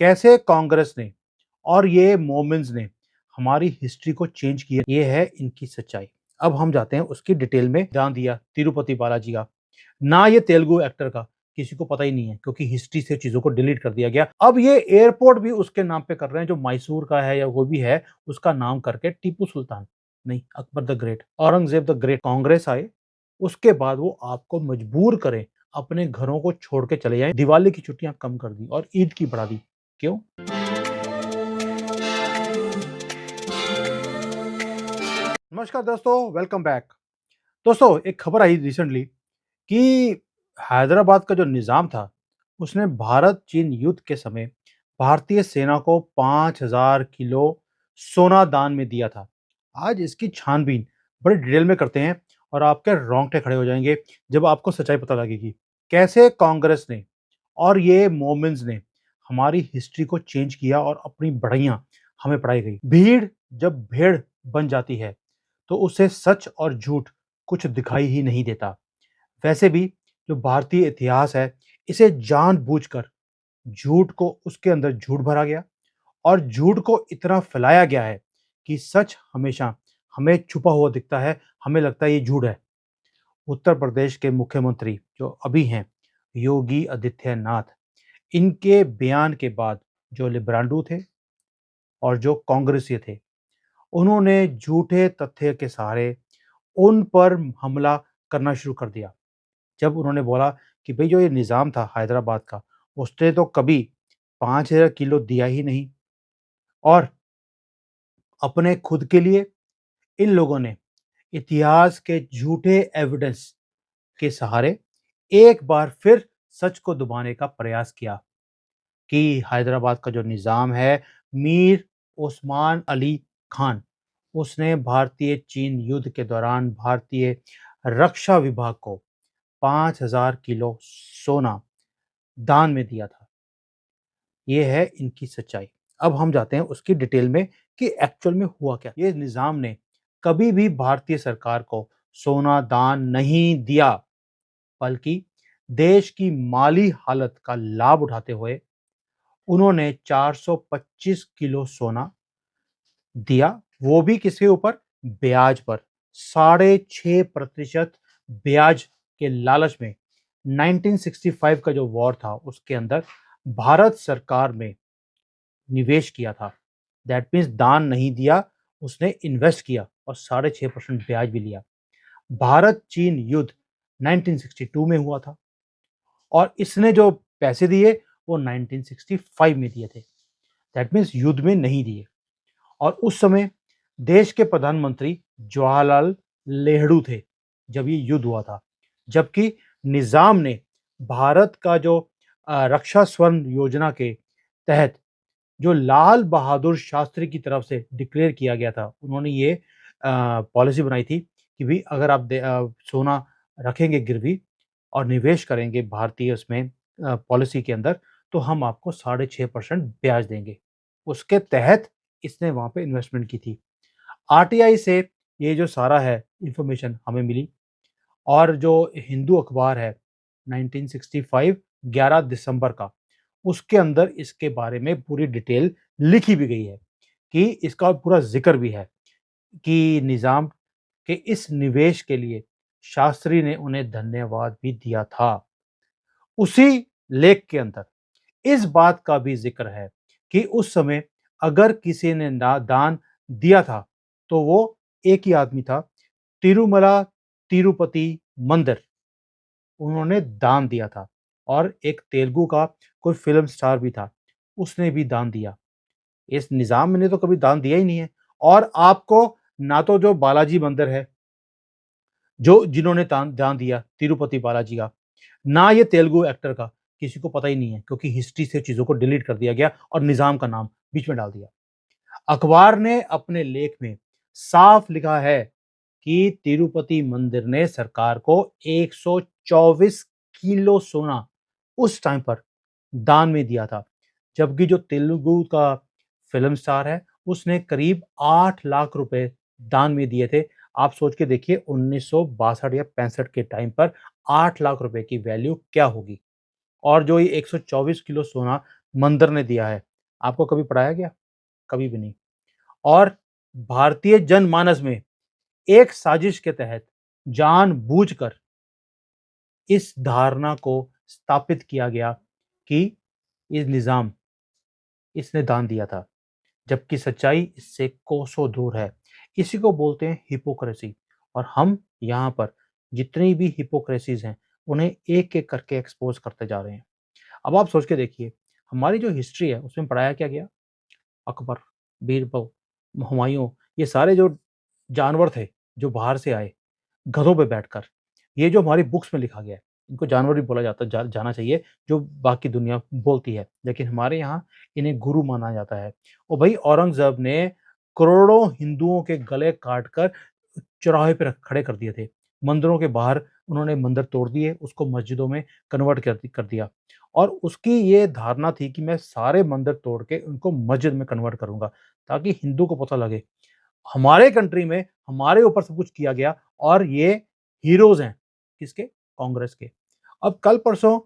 कैसे कांग्रेस ने और ये मोमेंट्स ने हमारी हिस्ट्री को चेंज किया, ये है इनकी सच्चाई। अब हम जाते हैं उसकी डिटेल में। ध्यान दिया तिरुपति बालाजी का, ना ये तेलुगु एक्टर का किसी को पता ही नहीं है क्योंकि हिस्ट्री से चीजों को डिलीट कर दिया गया। अब ये एयरपोर्ट भी उसके नाम पे कर रहे हैं, जो मैसूर का है या वो भी है, उसका नाम करके टीपू सुल्तान नहीं, Akbar the great, Aurangzeb the great. Congress आए, उसके बाद वो आपको मजबूर करें अपने घरों को छोड़ के चले जाएं। दिवाली की छुट्टियां कम कर दी और ईद की बढ़ा दी। क्यों? नमस्कार दोस्तों, वेलकम बैक। दोस्तों, एक खबर आई रिसेंटली कि हैदराबाद का जो निज़ाम था, उसने भारत चीन युद्ध के समय भारतीय सेना को 5000 किलो सोना दान में दिया था। आज इसकी छानबीन बड़ी डिटेल में करते हैं और आपके रोंगटे खड़े हो जाएंगे जब आपको सच्चाई पता लगेगी। कैसे कांग्रेस ने और ये मोमेंट्स ने हमारी हिस्ट्री को चेंज किया और अपनी बढ़ाइयां हमें पढ़ाई गई। भीड़ जब भेड़ बन जाती है तो उसे सच और झूठ कुछ दिखाई ही नहीं देता। वैसे भी जो भारतीय इतिहास है, इसे जानबूझकर झूठ को उसके अंदर झूठ भरा गया और झूठ को इतना फैलाया गया है कि सच हमेशा हमें छुपा हुआ दिखता है, हमें लगता है ये झूठ है। उत्तर प्रदेश के मुख्यमंत्री जो अभी हैं, योगी आदित्यनाथ, इनके बयान के बाद जो लिब्रांडू थे और जो कांग्रेसी थे, उन्होंने झूठे तथ्य के सहारे उन पर हमला करना शुरू कर दिया। जब उन्होंने बोला कि भई जो ये निज़ाम था हैदराबाद का, उसने तो कभी 5000 किलो दिया ही नहीं, और अपने खुद के लिए इन लोगों ने इतिहास के झूठे एविडेंस के सहारे एक बार फिर सच को दबाने का प्रयास किया कि हैदराबाद का जो निज़ाम है, मीर उस्मान अली खान, उसने भारतीय चीन युद्ध के दौरान भारतीय रक्षा विभाग को 5000 किलो सोना दान में दिया था। ये है इनकी सच्चाई। अब हम जाते हैं उसकी डिटेल में कि एक्चुअल में हुआ क्या। ये निज़ाम ने कभी भी भारतीय सरकार को सोना दान नहीं दिया, बल्कि देश की माली हालत का लाभ उठाते हुए उन्होंने 425 किलो सोना दिया, वो भी किसके ऊपर? ब्याज पर। 6.5% ब्याज के लालच में 1965 का जो वॉर था, उसके अंदर भारत सरकार में निवेश किया था। दैट मीन्स दान नहीं दिया, उसने इन्वेस्ट किया और 6.5% ब्याज भी लिया। भारत चीन युद्ध 1962 में हुआ था और इसने जो पैसे दिए वो 1965 में दिए थे। दैट मीन्स युद्ध में नहीं दिए। और उस समय देश के प्रधानमंत्री जवाहरलाल नेहरू थे जब ये युद्ध हुआ था। जबकि निजाम ने भारत का जो रक्षा स्वर्ण योजना के तहत जो लाल बहादुर शास्त्री की तरफ से डिक्लेयर किया गया था, उन्होंने ये पॉलिसी बनाई थी कि भाई अगर आप सोना रखेंगे गिरवी और निवेश करेंगे भारतीय उसमें पॉलिसी के अंदर, तो हम आपको 6.5% ब्याज देंगे। उसके तहत इसने वहाँ पे इन्वेस्टमेंट की थी। आरटीआई से ये जो सारा है इंफॉर्मेशन हमें मिली, और जो हिंदू अखबार है 1965 11 दिसंबर का, उसके अंदर इसके बारे में पूरी डिटेल लिखी भी गई है कि इसका पूरा जिक्र भी है कि निज़ाम के इस निवेश के लिए शास्त्री ने उन्हें धन्यवाद भी दिया था। उसी लेख के अंदर इस बात का भी जिक्र है कि उस समय अगर किसी ने दान दिया था तो वो एक ही आदमी था, तिरुमला तिरुपति मंदिर, उन्होंने दान दिया था। और एक तेलुगु का कोई फिल्म स्टार भी था, उसने भी दान दिया। इस निजाम ने तो कभी दान दिया ही नहीं है। और आपको ना तो जो बालाजी मंदिर है, जो जिन्होंने दान दान दिया तिरुपति बालाजी का, ना ये तेलुगु एक्टर का किसी को पता ही नहीं है क्योंकि हिस्ट्री से चीजों को डिलीट कर दिया गया और निजाम का नाम बीच में डाल दिया। अखबार ने अपने लेख में साफ लिखा है कि तिरुपति मंदिर ने सरकार को 124 किलो सोना उस टाइम पर दान में दिया था। जबकि जो तेलुगु का फिल्म स्टार है, उसने करीब 8 लाख रुपए दान में दिए थे। आप सोच के देखिए 1962 या 65 के टाइम पर 8 लाख रुपए की वैल्यू क्या होगी। और जो ये 124 किलो सोना मंदिर ने दिया है, आपको कभी पढ़ाया गया? कभी भी नहीं। और भारतीय जनमानस में एक साजिश के तहत जानबूझकर इस धारणा को स्थापित किया गया कि ये निज़ाम इसने दान दिया था, जबकि सच्चाई इससे कोसों दूर है। इसी को बोलते हैं हिपोक्रेसी। और हम यहाँ पर जितनी भी हिपोक्रेसीज़ हैं, उन्हें एक-एक करके एक्सपोज़ करते जा रहे हैं। अब आप सोच के देखिए, हमारी जो हिस्ट्री है उसमें पढ़ाया क्या गया? अकबर, बीरबल, हुमायूँ, ये सारे जो जानवर थे, जो बाहर से आए गधों पे बैठकर, ये जो हमारी बुक्स में लिखा गया है, इनको जानवर भी बोला जाना चाहिए, जो बाकी दुनिया बोलती है, लेकिन हमारे यहाँ इन्हें गुरु माना जाता है। और भाई औरंगज़ेब ने करोड़ों हिंदुओं के गले काट कर चौराहे पे रख खड़े कर दिए थे। मंदिरों के बाहर उन्होंने मंदिर तोड़ दिए, उसको मस्जिदों में कन्वर्ट कर दिया। और उसकी ये धारणा थी कि मैं सारे मंदिर तोड़ के उनको मस्जिद में कन्वर्ट करूँगा, ताकि हिंदू को पता लगे हमारे कंट्री में हमारे ऊपर सब कुछ किया गया और ये हीरोज़ हैं, किसके? कांग्रेस के। अब कल परसों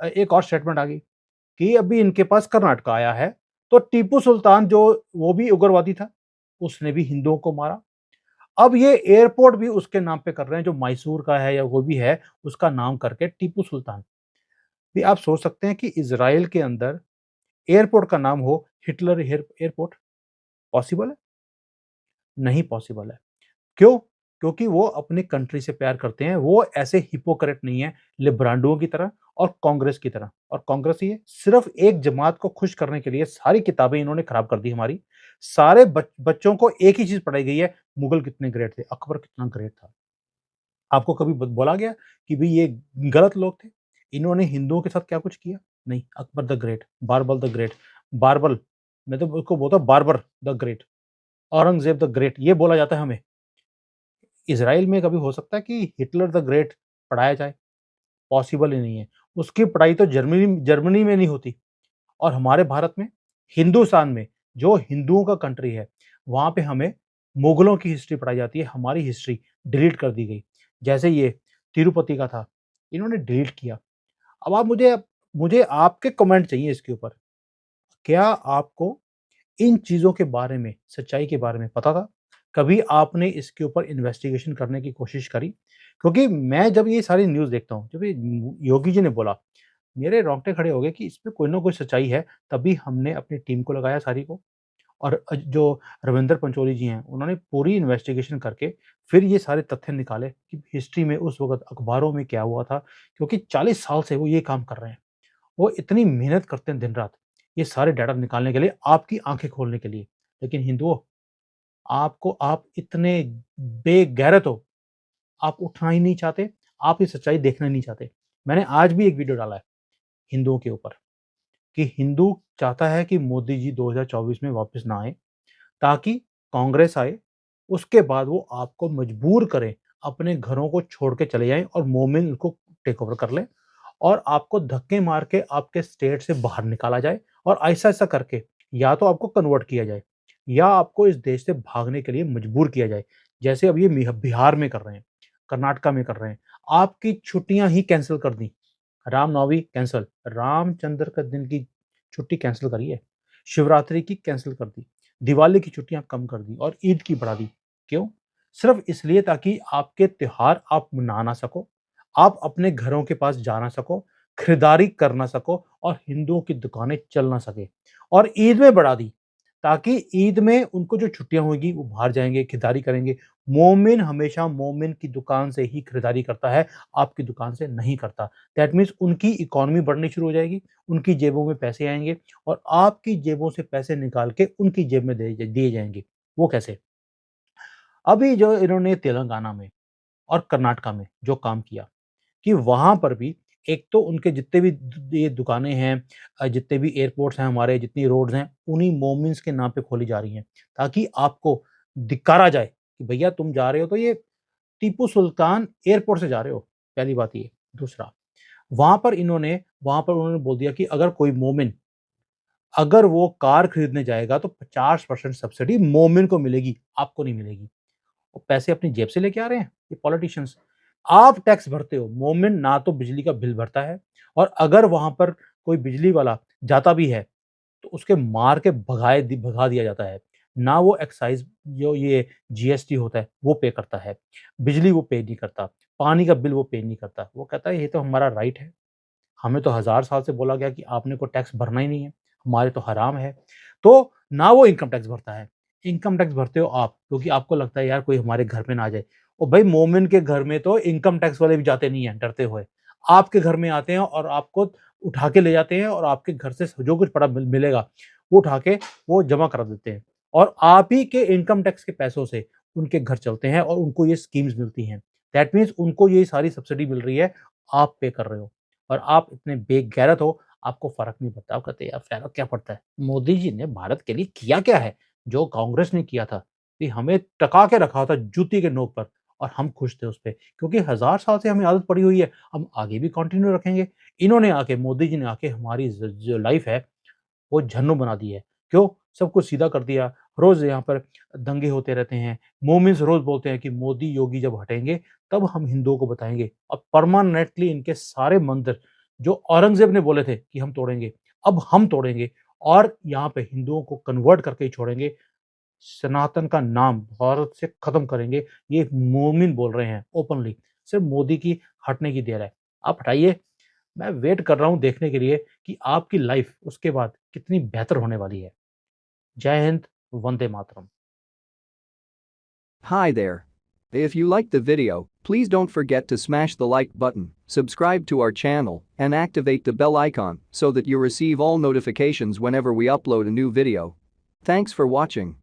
एक और स्टेटमेंट आ गई कि अभी इनके पास कर्नाटका आया है, तो टीपू सुल्तान जो वो भी उग्रवादी था, उसने भी हिंदुओं को मारा। अब ये एयरपोर्ट भी उसके नाम पे कर रहे हैं, जो मैसूर का है या वो भी है, उसका नाम करके टीपू सुल्तान। भी आप सोच सकते हैं कि इज़राइल के अंदर एयरपोर्ट का नाम हो हिटलर एयरपोर्ट, पॉसिबल है? नहीं पॉसिबल है। क्यों? क्योंकि वो अपनी कंट्री से प्यार करते हैं, वो ऐसे हिपोक्रेट नहीं है लिब्रांडुओं की तरह और कांग्रेस की तरह। और कांग्रेस ये सिर्फ एक जमात को खुश करने के लिए सारी किताबें इन्होंने खराब कर दी हमारी। सारे बच्चों को एक ही चीज़ पढ़ाई गई है, मुगल कितने ग्रेट थे, अकबर कितना ग्रेट था। आपको कभी ब बोला गया कि भई ये गलत लोग थे? इन्होंने हिंदुओं के साथ क्या कुछ किया? नहीं, Akbar the great, barbell the great, barbell, मैं तो उसको बोलता हूँ barber the great, Aurangzeb the great, ये बोला जाता है हमें। इज़राइल में कभी हो सकता है कि हिटलर द ग्रेट पढ़ाया जाए? पॉसिबल ही नहीं है। उसकी पढ़ाई तो जर्मनी जर्मनी में नहीं होती। और हमारे भारत में, हिंदुस्तान में, जो हिंदुओं का कंट्री है, वहाँ पे हमें मुगलों की हिस्ट्री पढ़ाई जाती है, हमारी हिस्ट्री डिलीट कर दी गई। जैसे ये तिरुपति का था, इन्होंने डिलीट किया। अब आप मुझे आपके कमेंट चाहिए इसके ऊपर। क्या आपको इन चीज़ों के बारे में, सच्चाई के बारे में पता था? कभी आपने इसके ऊपर इन्वेस्टिगेशन करने की कोशिश करी? क्योंकि मैं जब ये सारी न्यूज़ देखता हूँ, जब ये योगी जी ने बोला, मेरे रोंगटे खड़े हो गए कि इसमें कोई ना कोई सच्चाई है, तभी हमने अपनी टीम को लगाया सारी को। और जो रविंदर पंचोली जी हैं, उन्होंने पूरी इन्वेस्टिगेशन करके फिर ये सारे तथ्य निकाले कि हिस्ट्री में उस वक़्त अखबारों में क्या हुआ था, क्योंकि 40 साल से वो ये काम कर रहे हैं। वो इतनी मेहनत करते हैं दिन-रात, ये सारे डाटा निकालने के लिए, आपकी आँखें खोलने के लिए। लेकिन हिंदुओं, आप इतने बेगैरत हो, आप उठना ही नहीं चाहते, आप ये सच्चाई देखना नहीं चाहते। मैंने आज भी एक वीडियो डाला है हिंदुओं के ऊपर कि हिंदू चाहता है कि मोदी जी 2024 में वापस ना आएँ, ताकि कांग्रेस आए, उसके बाद वो आपको मजबूर करें, अपने घरों को छोड़ के चले जाएँ और मोमेन उनको टेक ओवर कर लें और आपको धक्के मार के आपके स्टेट से बाहर निकाला जाए और ऐसा-ऐसा करके या तो आपको कन्वर्ट किया जाए या आपको इस देश से भागने के लिए मजबूर किया जाए। जैसे अब ये बिहार में कर रहे हैं, कर्नाटका में कर रहे हैं। आपकी छुट्टियाँ ही कैंसल कर दी। रामनवमी कैंसल, रामचंद्र का दिन की छुट्टी कैंसल करी है, शिवरात्रि की कैंसल कर दी, दिवाली की छुट्टियाँ कम कर दी और ईद की बढ़ा दी। क्यों? सिर्फ़ इसलिए ताकि आपके त्योहार आप मना ना सको, आप अपने घरों के पास जा ना सको, खरीदारी कर ना सको और हिंदुओं की दुकानें चल ना सके। और ईद में बढ़ा दी, ताकि ईद में उनको जो छुट्टियाँ होगी वो बाहर जाएँगे, खरीदारी करेंगे। मोमिन हमेशा मोमिन की दुकान से ही खरीदारी करता है, आपकी दुकान से नहीं करता। दैट मीन्स उनकी इकॉनमी बढ़नी शुरू हो जाएगी, उनकी जेबों में पैसे आएँगे और आपकी जेबों से पैसे निकाल के उनकी जेब में दे दिए जाएँगे। वो कैसे? अभी जो इन्होंने तेलंगाना में और कर्नाटका में जो काम किया कि वहाँ पर भी एक तो उनके जितने भी ये दुकानें हैं, जितने भी एयरपोर्ट्स हैं हमारे, जितनी रोड्स हैं, उन्हीं मोमिन्स के नाम पे खोली जा रही हैं, ताकि आपको धिक्कारा जाए कि भैया तुम जा रहे हो तो ये टीपू सुल्तान एयरपोर्ट से जा रहे हो, पहली बात ये। दूसरा, वहाँ पर उन्होंने बोल दिया कि अगर कोई मोमिन अगर वो कार खरीदने जाएगा तो 50% सब्सिडी मोमिन को मिलेगी, आपको नहीं मिलेगी। और पैसे अपनी जेब से लेके आ रहे हैं ये पॉलिटिशियंस। आप टैक्स भरते हो, मोमिन ना तो बिजली का बिल भरता है और अगर वहाँ पर कोई बिजली वाला जाता भी है, तो तो उसके मार के भगा दिया जाता है। ना वो एक्साइज़ जो ये जीएसटी होता है वो पे करता है, बिजली वो पे नहीं करता, पानी का बिल वो पे नहीं करता। वो कहता है ये तो हमारा राइट है, हमें तो हज़ार साल से बोला गया कि आपने को टैक्स भरना ही नहीं है, हमारे तो हराम है। तो ना वो इनकम टैक्स भरता है, इनकम टैक्स भरते हो आप क्योंकि आपको लगता है यार कोई हमारे घर में ना आ जाए। और भाई मोमिन के घर में तो इनकम टैक्स वाले भी जाते नहीं हैं डरते हुए। आपके घर में आते हैं और आपको उठा के ले जाते हैं और आपके घर से जो कुछ पड़ा मिलेगा, वो उठा के वो जमा करा देते हैं। और आप ही के इनकम टैक्स के पैसों से उनके घर चलते हैं और उनको ये स्कीम्स मिलती हैं। दैट मीन्स उनको ये सारी सब्सिडी मिल रही है, आप पे कर रहे हो। और आप इतने बेगैरत हो, आपको फ़र्क नहीं पड़ता। आप कहते हैं यार फ़र्क क्या पड़ता है? मोदी जी ने भारत के लिए किया क्या है? जो कांग्रेस ने किया था, कि हमें टका के रखा था जूती के नोक पर और हम खुश थे उसपे क्योंकि हज़ार साल से हमें आदत पड़ी हुई है, हम आगे भी कंटिन्यू रखेंगे। इन्होंने आके मोदी जी ने आके हमारी जो लाइफ़ है वो झन्नू बना दी है। क्यों? सब कुछ सीधा कर दिया। रोज़ यहाँ पर दंगे होते रहते हैं। मोमिन्स रोज़ बोलते हैं कि मोदी, योगी जब हटेंगे, तब हम हिंदुओं को बताएँगे और परमानेंटली इनके सारे मंदिर जो औरंगज़ेब ने बोले थे कि हम तोड़ेंगे, अब हम तोड़ेंगे और यहाँ पे हिंदुओं को कन्वर्ट करके ही छोड़ेंगे। सनातन का नाम भारत से खत्म करेंगे। ये एक मोमिन बोल रहे हैं ओपनली। सिर्फ़ मोदी की हटने की देर है। आप हटाइए, मैं वेट कर रहा हूँ देखने के लिए कि आपकी लाइफ उसके बाद कितनी बेहतर होने वाली है। जय Hind, Vande Mataram. Hi there. If you liked the video, please don't forget to smash the like button, subscribe to our channel, and activate the bell icon so that you receive all notifications whenever we upload a new video. Thanks for watching.